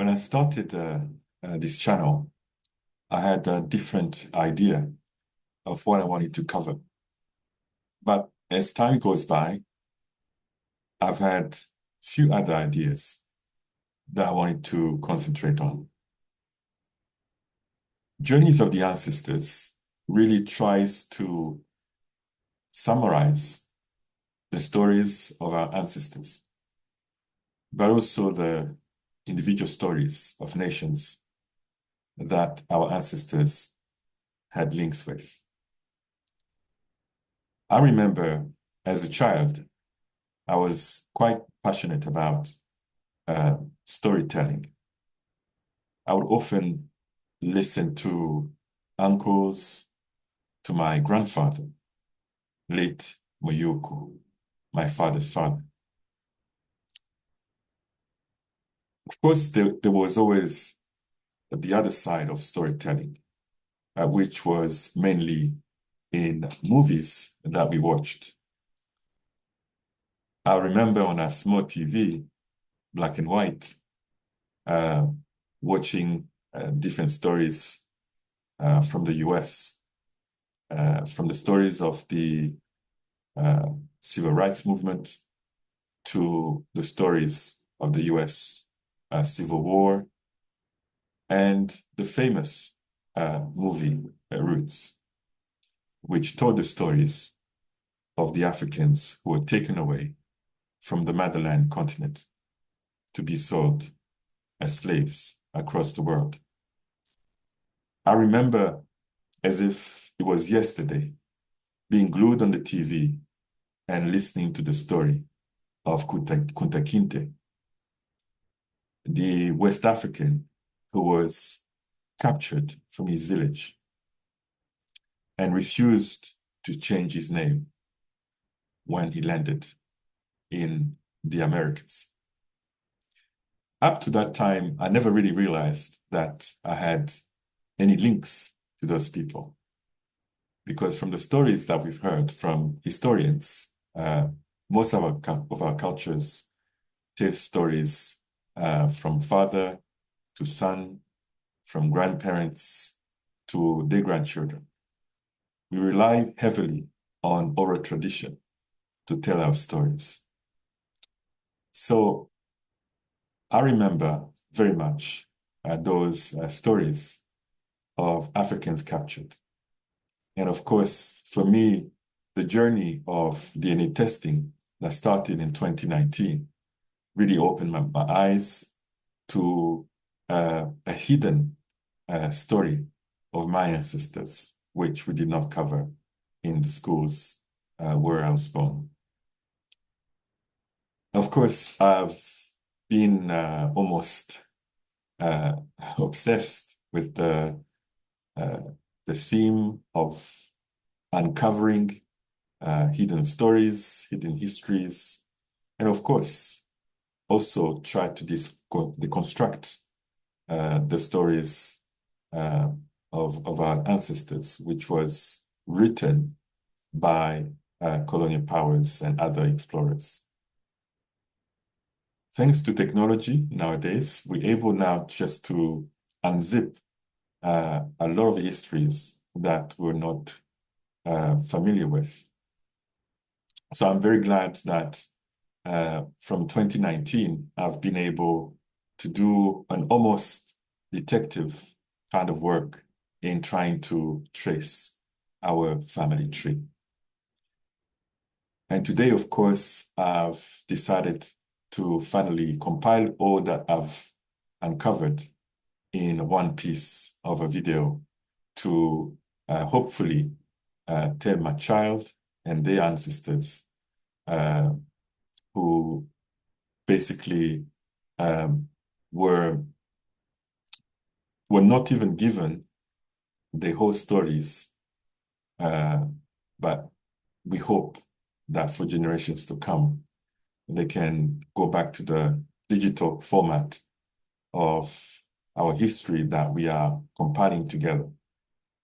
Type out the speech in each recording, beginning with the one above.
When I started this channel, I had a different idea of what I wanted to cover. But as time goes by, I've had few other ideas that I wanted to concentrate on. Journeys of the Ancestors really tries to summarize the stories of our ancestors, but also the individual stories of nations that our ancestors had links with. I remember as a child, I was quite passionate about storytelling. I would often listen to uncles, to my grandfather, late Muyuku, my father's father. Of course, there was always the other side of storytelling, which was mainly in movies that we watched. I remember on a small TV, black and white, watching different stories from the US, from the stories of the civil rights movement to the stories of the US Civil War and the famous movie Roots, which told the stories of the Africans who were taken away from the motherland continent to be sold as slaves across the world. I remember as if it was yesterday, being glued on the TV and listening to the story of Kunta Kinte, the West African who was captured from his village and refused to change his name when he landed in the Americas. Up to that time, I never really realized that I had any links to those people. Because from the stories that we've heard from historians, most of our cultures tell stories from father to son, from grandparents to their grandchildren. We rely heavily on oral tradition to tell our stories. So I remember very much those stories of Africans captured. And of course, for me, the journey of DNA testing that started in 2019 really opened my eyes to a hidden story of my ancestors, which we did not cover in the schools where I was born. Of course, I've been almost obsessed with the theme of uncovering hidden stories, hidden histories, and of course, also try to deconstruct the stories of our ancestors, which was written by colonial powers and other explorers. Thanks to technology nowadays, we're able now just to unzip a lot of histories that we're not familiar with. So I'm very glad that from 2019, I've been able to do an almost detective kind of work in trying to trace our family tree. And today, of course, I've decided to finally compile all that I've uncovered in one piece of a video to hopefully tell my child and their ancestors who basically were not even given the whole stories, but we hope that for generations to come, they can go back to the digital format of our history that we are compiling together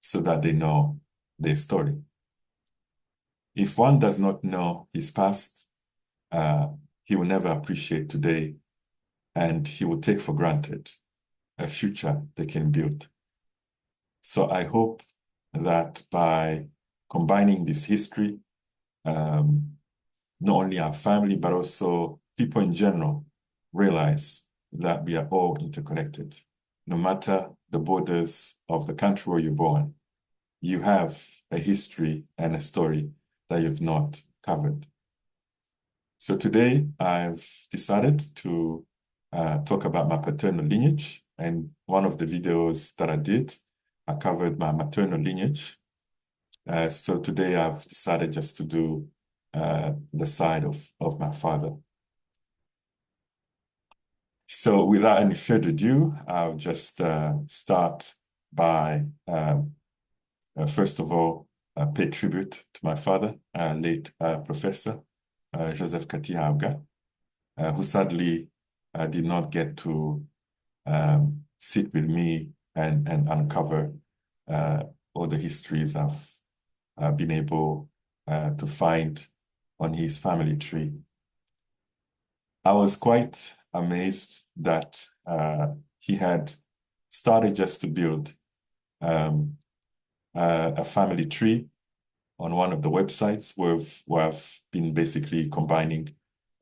so that they know their story. If one does not know his past, he will never appreciate today, and he will take for granted a future they can build. So I hope that by combining this history, not only our family, but also people in general realize that we are all interconnected. No matter the borders of the country where you're born, you have a history and a story that you've not covered. So today I've decided to talk about my paternal lineage, and one of the videos that I did, I covered my maternal lineage. So today I've decided just to do the side of my father. So without any further ado, I'll just start by, first of all, pay tribute to my father, late Professor Joseph Katihabwa, who sadly did not get to sit with me and uncover all the histories I've been able to find on his family tree. I was quite amazed that he had started just to build a family tree on one of the websites where I've been basically combining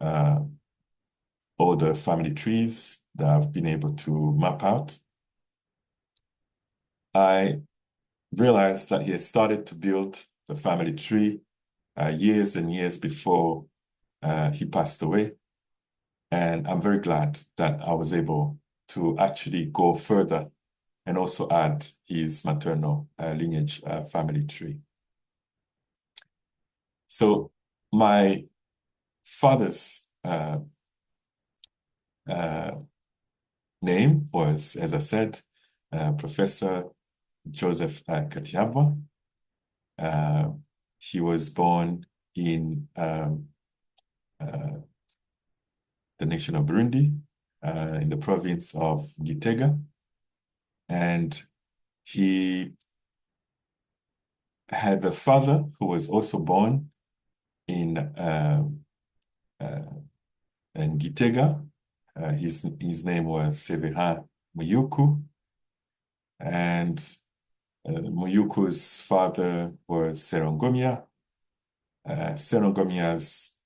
all the family trees that I've been able to map out. I realized that he had started to build the family tree years and years before he passed away. And I'm very glad that I was able to actually go further and also add his maternal lineage family tree. So my father's name was, as I said, Professor Joseph Katihabwa. He was born in the nation of Burundi, in the province of Gitega. And he had a father who was also born in Gitega. His name was Severin Muyuku. And Muyuku's father was Serongomia. Serongomia's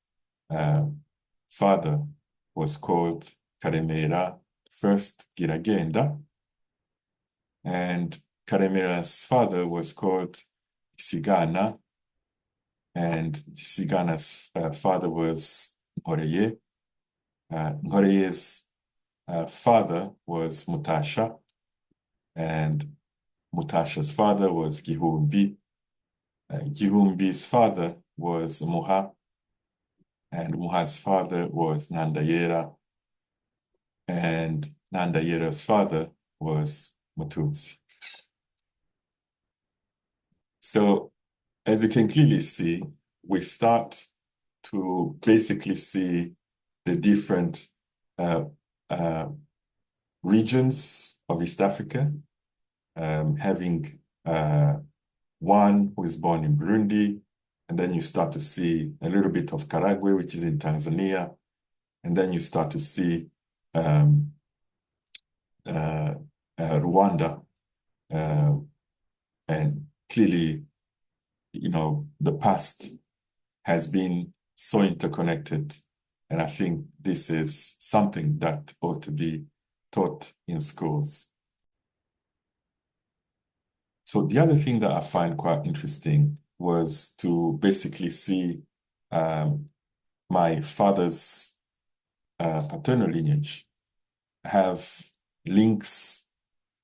father was called Karemera First Giragenda, and Karemera's father was called Sigana, and Sigana's father was Ngoreye. Ngoreye's father was Mutasha, and Mutasha's father was Gihumbi. Gihumbi's father was Muha, and Muha's father was Nandayera, and Nandayera's father was Mututsi. So, as you can clearly see, we start to basically see the different regions of East Africa, having one who is born in Burundi, and then you start to see a little bit of Karagwe, which is in Tanzania, and then you start to see Rwanda, and clearly, you know, the past has been so interconnected, and I think this is something that ought to be taught in schools. So the other thing that I find quite interesting was to basically see my father's paternal lineage have links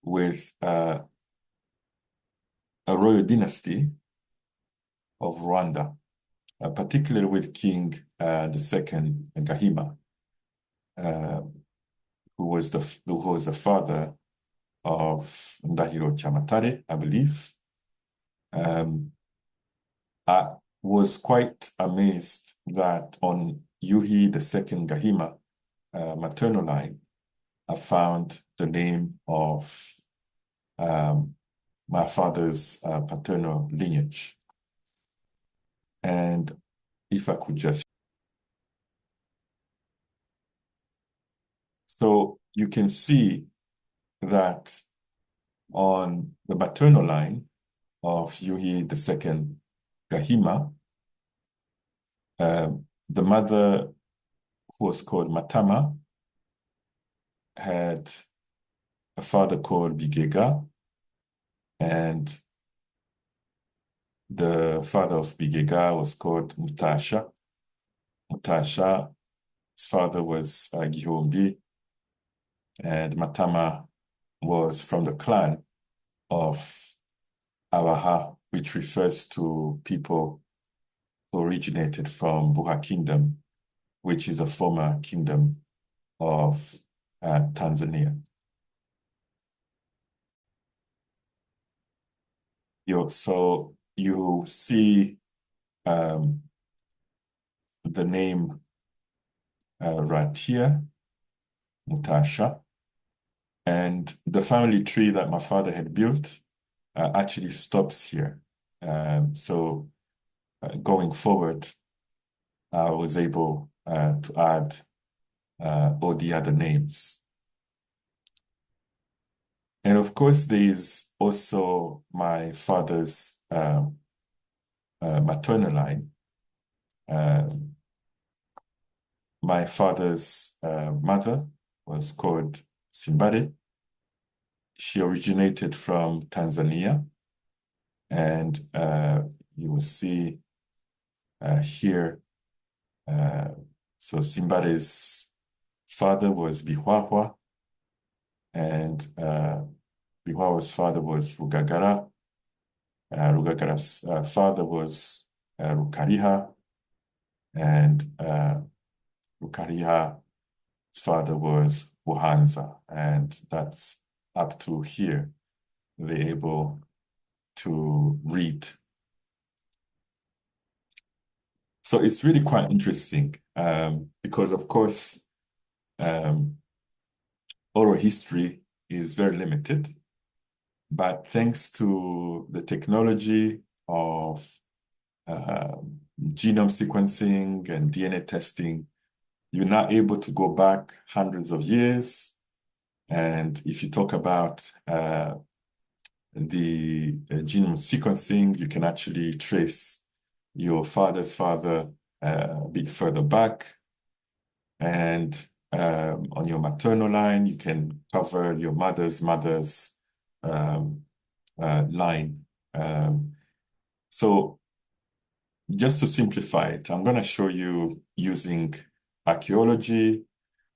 with a royal dynasty of Rwanda, particularly with King II Gahima, who was the father of Ndahiro Chamatare, I believe. I was quite amazed that on Yuhi II Gahima maternal line, I found the name of my father's paternal lineage. And if I could just... So you can see that on the maternal line of Yuhi II Gahima, the mother, who was called Matama, had a father called Bigega, and the father of Bigega was called Mutasha. Mutasha's father was Gihombi, and Matama was from the clan of Awaha, which refers to people who originated from Buha Kingdom, which is a former kingdom of Tanzania. So you see the name right here, Mutasha, and the family tree that my father had built actually stops here. So going forward, I was able to add all the other names. And of course, there is also my father's maternal line. My father's mother was called Simbare. She originated from Tanzania. And you will see here, so Simbare's father was Bihwahwa, and Bihwahwa's father was Rugagara. Rugagara's father was Rukariha, and Rukariha's father was Buhanza, and that's up to here. They're able to read. So it's really quite interesting because, of course, oral history is very limited, but thanks to the technology of genome sequencing and DNA testing, you're now able to go back hundreds of years. And if you talk about the genome sequencing, you can actually trace your father's father a bit further back. And on your maternal line, you can cover your mother's line. So just to simplify it, I'm going to show you using archaeology,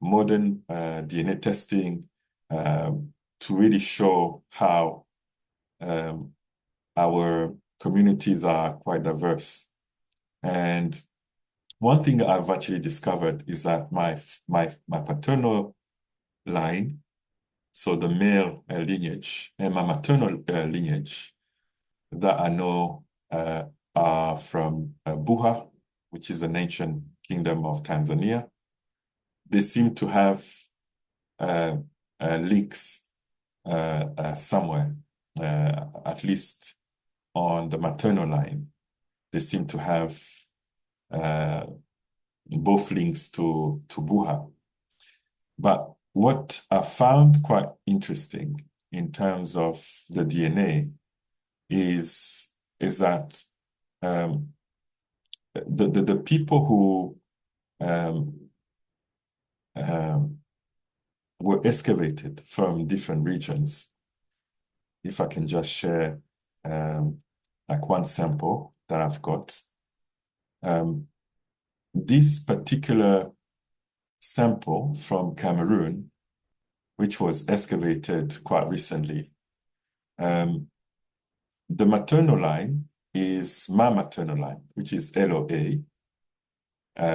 modern DNA testing, to really show how our communities are quite diverse. And one thing I've actually discovered is that my paternal line, so the male lineage, and my maternal lineage that I know are from Buha, which is an ancient kingdom of Tanzania. They seem to have links somewhere, at least on the maternal line. They seem to have both links to Buha. But what I found quite interesting in terms of the DNA is that the people who were excavated from different regions, if I can just share like one sample that I've got. This particular sample from Cameroon, which was excavated quite recently, the maternal line is my maternal line, which is LOA.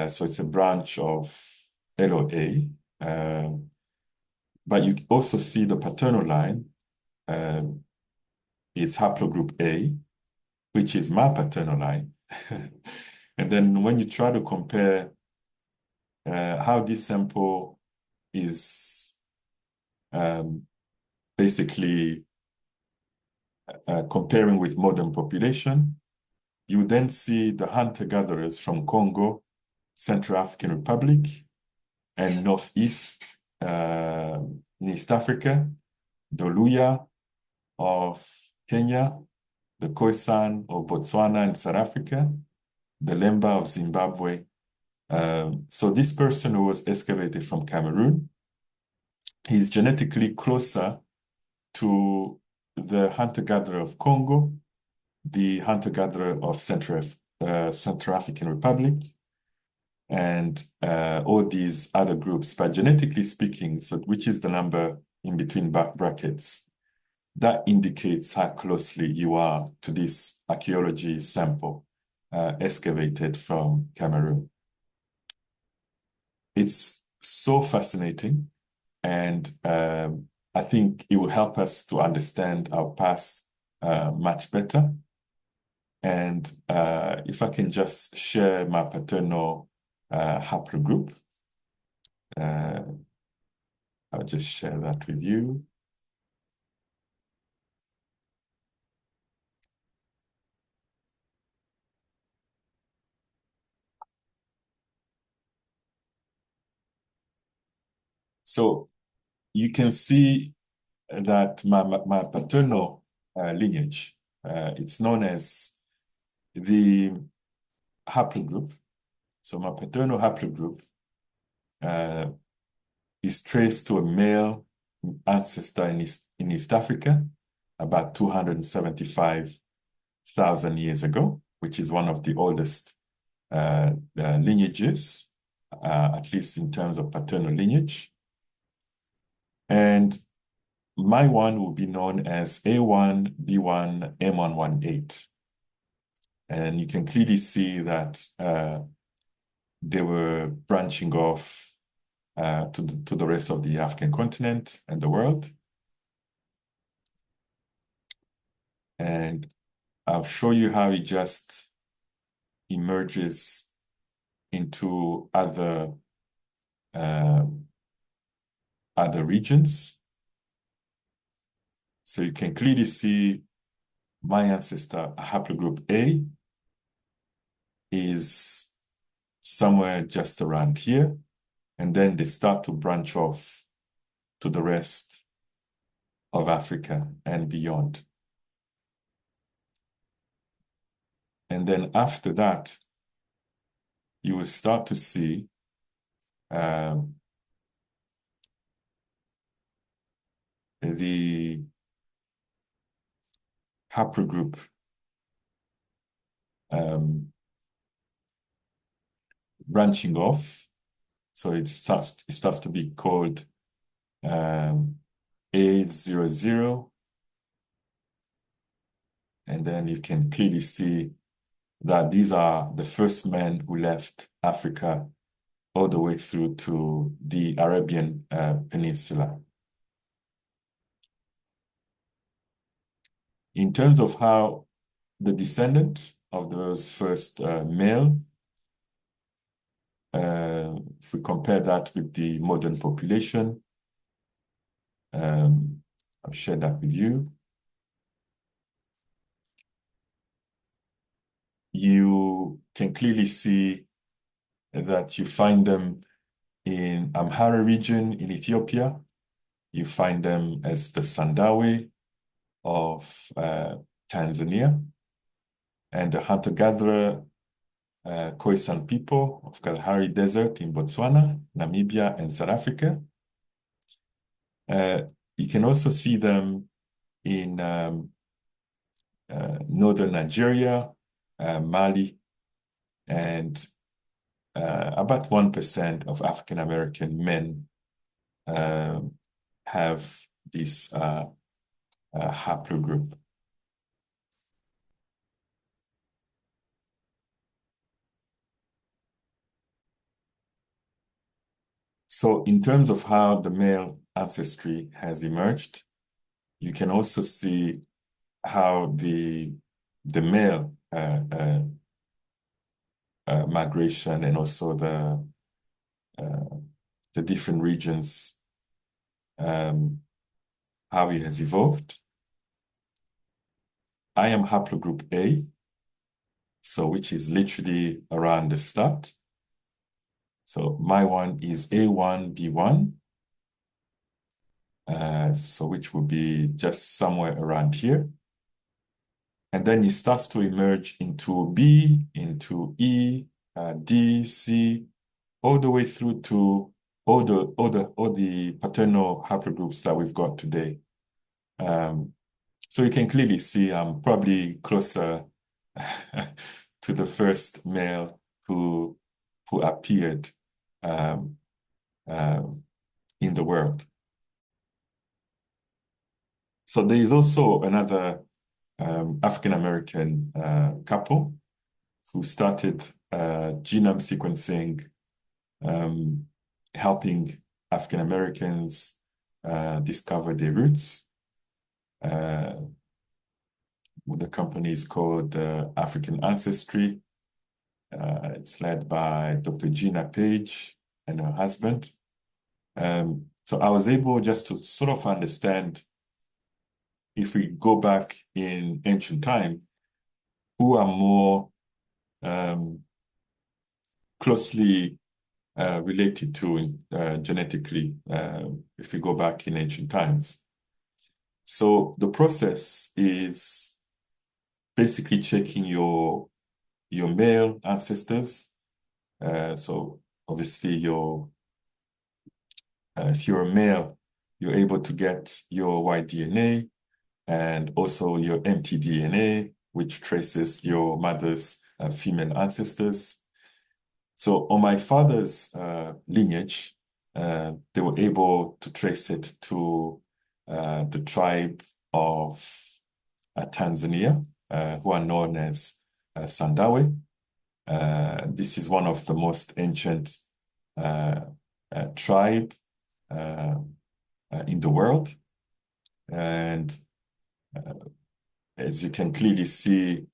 So it's a branch of LOA. But you also see the paternal line, it's haplogroup A, which is my paternal line. And then when you try to compare how this sample is basically comparing with modern population, you then see the hunter-gatherers from Congo, Central African Republic, and Northeast in East Africa. the Luya of Kenya, the Khoisan of Botswana and South Africa, the Lemba of Zimbabwe. So this person who was excavated from Cameroon, he's genetically closer to the hunter-gatherer of Congo, the hunter-gatherer of Central African Republic, and all these other groups. But genetically speaking, so which is the number in between brackets, that indicates how closely you are to this archaeology sample excavated from Cameroon. It's so fascinating, and I think it will help us to understand our past much better. And if I can just share my paternal haplogroup, I'll just share that with you. So you can see that my paternal lineage, it's known as the haplogroup. So my paternal haplogroup is traced to a male ancestor in East Africa about 275,000 years ago, which is one of the oldest lineages, at least in terms of paternal lineage. And my one will be known as A1B1 M118. And you can clearly see that they were branching off to the rest of the African continent and the world. And I'll show you how it just emerges into other regions. So you can clearly see my ancestor, haplogroup A, is somewhere just around here. And then they start to branch off to the rest of Africa and beyond. And then after that, you will start to see the haplogroup branching off. So it starts to be called A00. And then you can clearly see that these are the first men who left Africa all the way through to the Arabian Peninsula. In terms of how the descendant of those first male, if we compare that with the modern population, I'll share that with you. You can clearly see that you find them in Amhara region in Ethiopia. You find them as the Sandawe of Tanzania, and the hunter-gatherer Khoisan people of Kalahari Desert in Botswana, Namibia, and South Africa. You can also see them in northern Nigeria, Mali, and about 1% of African American men have this haplogroup. So in terms of how the male ancestry has emerged, you can also see how the male migration and also the different regions, how it has evolved. I am haplogroup A, so which is literally around the start. So my one is A1B1. so which will be just somewhere around here. And then it starts to emerge into B, into E, D, C, all the way through to all the paternal haplogroups that we've got today. So you can clearly see I'm probably closer to the first male who appeared in the world. So there is also another African American couple who started genome sequencing, helping African Americans discover their roots. The company is called African Ancestry. It's led by Dr. Gina Page and her husband. So I was able just to sort of understand, if we go back in ancient time, who are more closely related to genetically, if we go back in ancient times. So the process is basically checking your male ancestors. So obviously if you're a male, you're able to get your Y-DNA and also your mtDNA, which traces your mother's female ancestors. So on my father's lineage, they were able to trace it to the tribe of Tanzania, who are known as Sandawe. This is one of the most ancient tribe in the world. And as you can clearly see,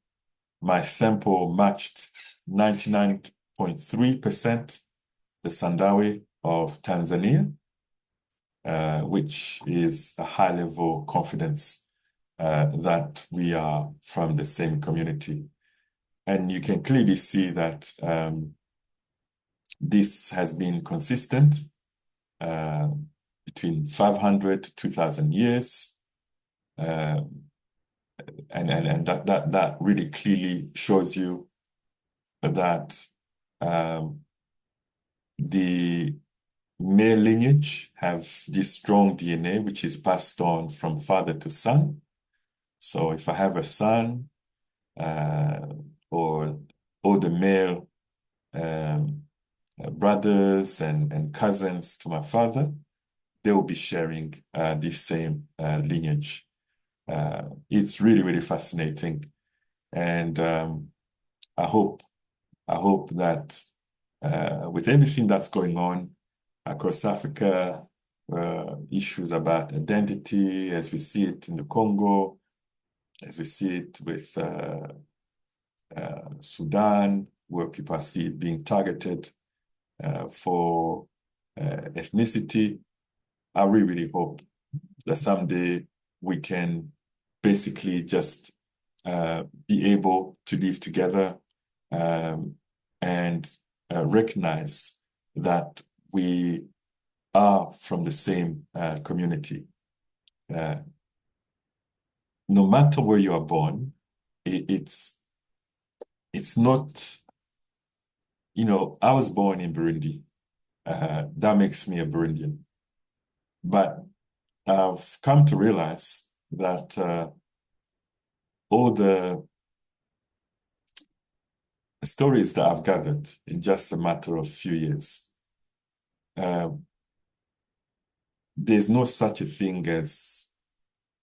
my sample matched 99.3% the Sandawe of Tanzania, which is a high level confidence that we are from the same community. And you can clearly see that this has been consistent between 500 to 2,000 years. And that really clearly shows you that the male lineage have this strong DNA, which is passed on from father to son. So if I have a son or all the male brothers and cousins to my father, they will be sharing this same lineage. It's really, really fascinating. And I hope that with everything that's going on across Africa, issues about identity, as we see it in the Congo, as we see it with Sudan, where people are still being targeted for ethnicity. I really, really hope that someday we can basically just be able to live together and recognize that we are from the same community. No matter where you are born, it's not, I was born in Burundi. That makes me a Burundian. But I've come to realize that all the stories that I've gathered in just a matter of few years, there's no such a thing as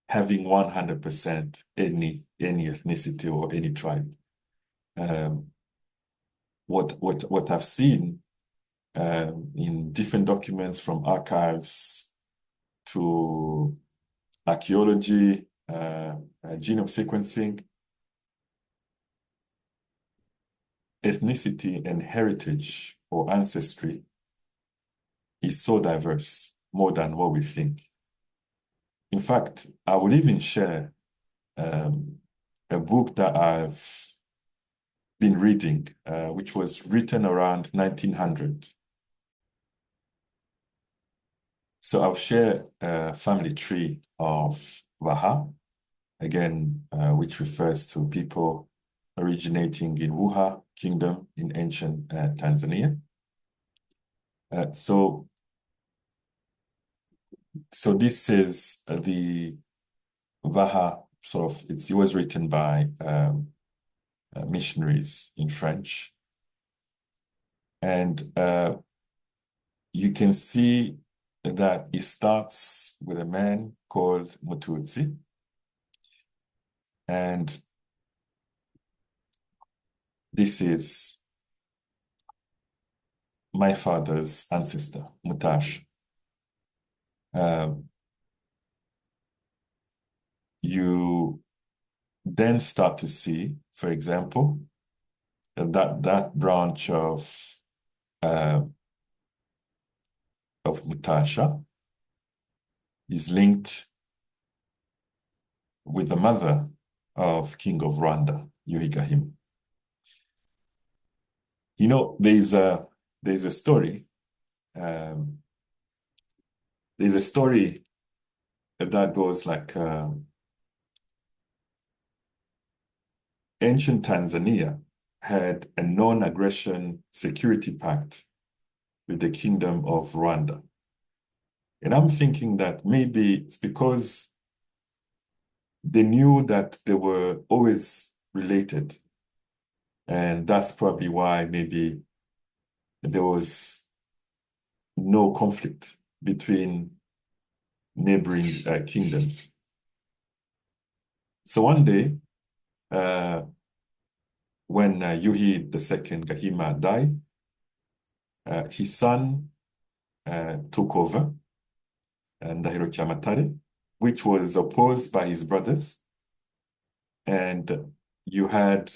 having 100% any ethnicity or any tribe. What I've seen in different documents, from archives to archaeology, genome sequencing, ethnicity and heritage or ancestry is so diverse, more than what we think. In fact, I would even share a book that I've been reading, which was written around 1900. So I'll share a family tree of Waha, again, which refers to people originating in Wuha Kingdom in ancient Tanzania. So this is the Waha sort of, it was written by missionaries in French. And you can see that it starts with a man called Mututsi. And this is my father's ancestor, Mutash. You then start to see, for example, that branch of Mutasha is linked with the mother of King of Rwanda, Yuhigahim. You know, there's a story. There's a story that goes like ancient Tanzania had a non-aggression security pact with the Kingdom of Rwanda. And I'm thinking that maybe it's because they knew that they were always related. And that's probably why maybe there was no conflict between neighboring kingdoms. So one day, when Yuhi II Gahima died, his son took over, Ndahiro Kyamatare, which was opposed by his brothers. And you had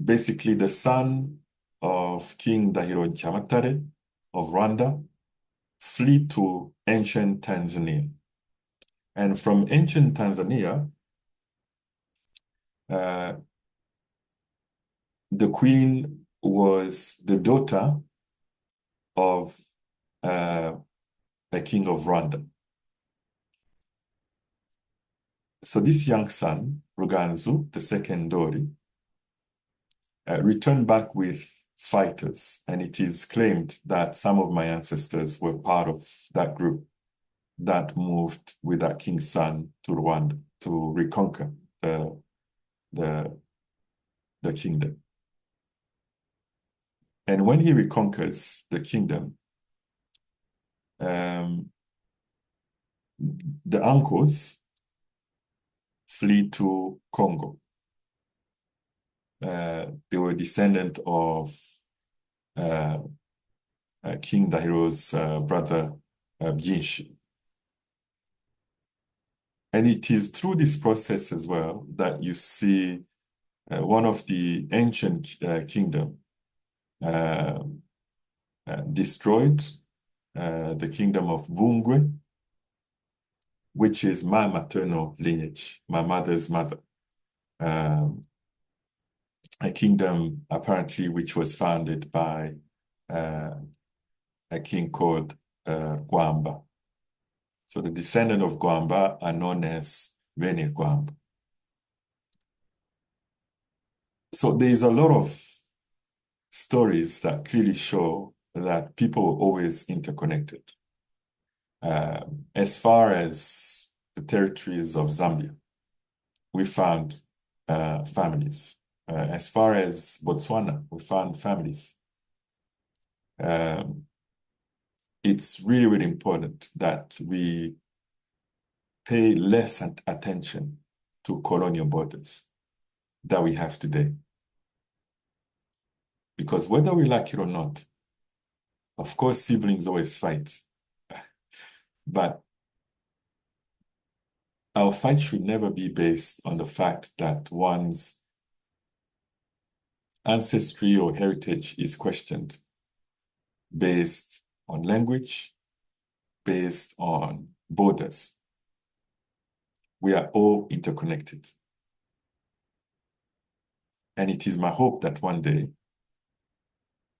basically the son of King Ndahiro Kyamatare of Rwanda flee to ancient Tanzania. And from ancient Tanzania, the queen was the daughter of a king of Rwanda. So this young son, Ruganzu, the second Dori, returned back with fighters, and it is claimed that some of my ancestors were part of that group that moved with that king's son to Rwanda to reconquer the kingdom. And when he reconquers the kingdom, the uncles flee to Congo. They were descendant of King Dahiro's brother Byinshi. And it is through this process as well that you see one of the ancient kingdom destroyed, the kingdom of Bungwe, which is my maternal lineage, my mother's mother. A kingdom apparently which was founded by a king called Gwamba. So the descendant of Gwamba are known as Bene Gwamba. So there's a lot of stories that clearly show that people were always interconnected. As far as the territories of Zambia, we found families. As far as Botswana, we found families. It's really, really important that we pay less attention to colonial borders that we have today. Because whether we like it or not, of course, siblings always fight. But our fight should never be based on the fact that one's ancestry or heritage is questioned based on language, based on borders. We are all interconnected. And it is my hope that one day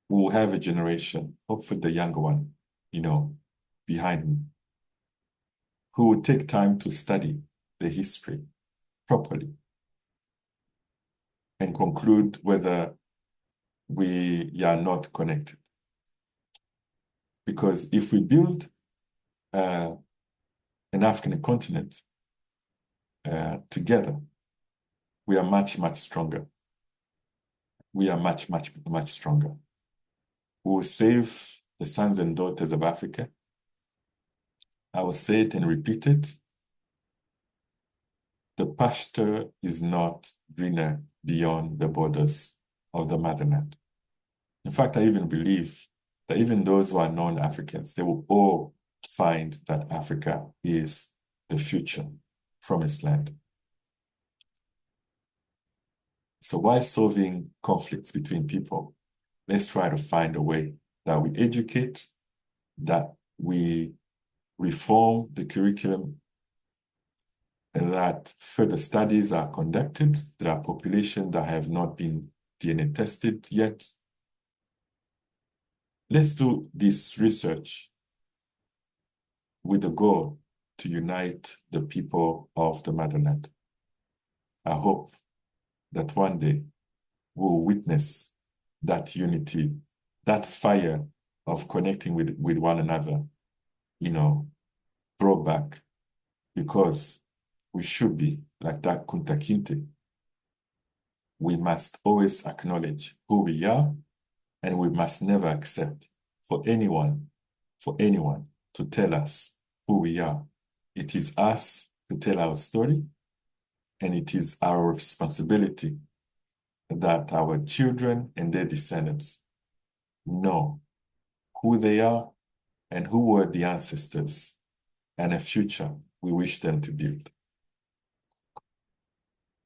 we will have a generation, hopefully the younger one, behind me, who would take time to study the history properly and conclude whether we are not connected. Because if we build an African continent together, we are much, much stronger. We are much, much, much stronger. We will save the sons and daughters of Africa. I will say it and repeat it. The pasture is not greener beyond the borders of the motherland. In fact, I even believe that even those who are non-Africans, they will all find that Africa is the future promised land. So while solving conflicts between people, let's try to find a way that we educate, that we reform the curriculum, and that further studies are conducted. There are populations that have not been DNA tested yet. Let's do this research with the goal to unite the people of the motherland. I hope that one day we'll witness that unity, that fire of connecting with one another, brought back, because we should be like that Kunta Kinte. We must always acknowledge who we are, and we must never accept for anyone to tell us who we are. It is us to tell our story, and it is our responsibility that our children and their descendants know who they are and who were the ancestors and a future we wish them to build.